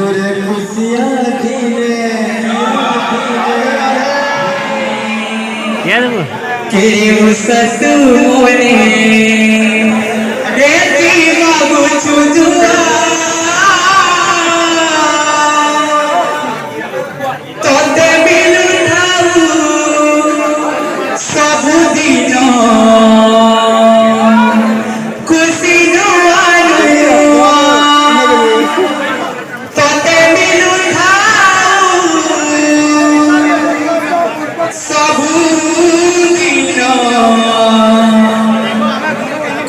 ভিতরে খুশিয়া খিলে কেউ সতু মনে দেতি মাগু চুদুয়া তোতে মিলু ধাউ সবুদিন খুশি নোয়ানুয়া তোতে মিলু ধাউ সবুদিন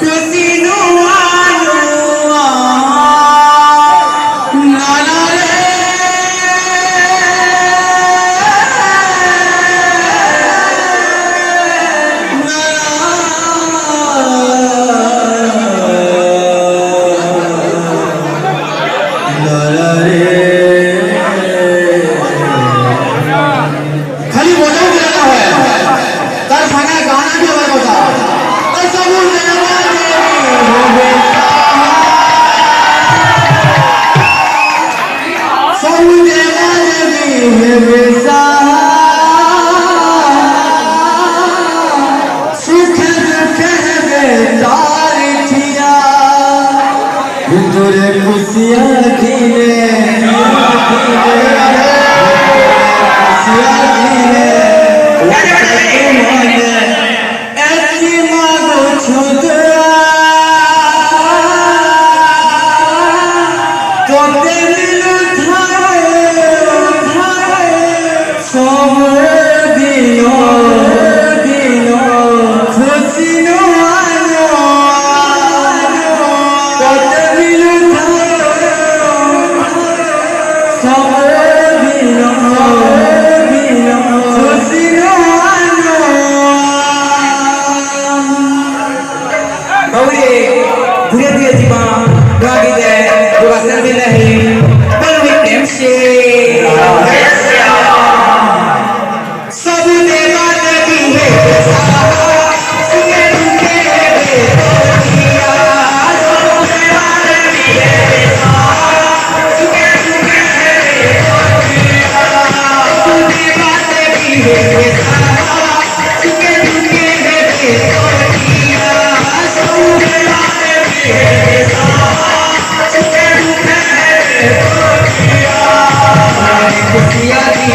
খুশি নোয়ানুয়া নানা রে खाली बजाओ बजाना है तार संगे गाना भी हमारे बजा और सब सुख दुख तार थिया ভিতরে খুশিয়া খিলে धीरे धीरे जीवा रागी दे पूरा सर्वे नहीं पर विक्रम से सब देवा देवी है सुने रुके बेतोरिया सब देवा देवी है सुने रुके बेतोरिया सब देवा देवी है सुने रुके बेतोरिया सब देवा खुशिया दी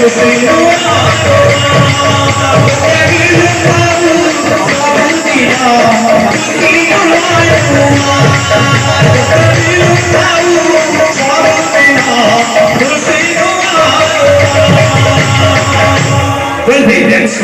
खुशिया Well, they dance,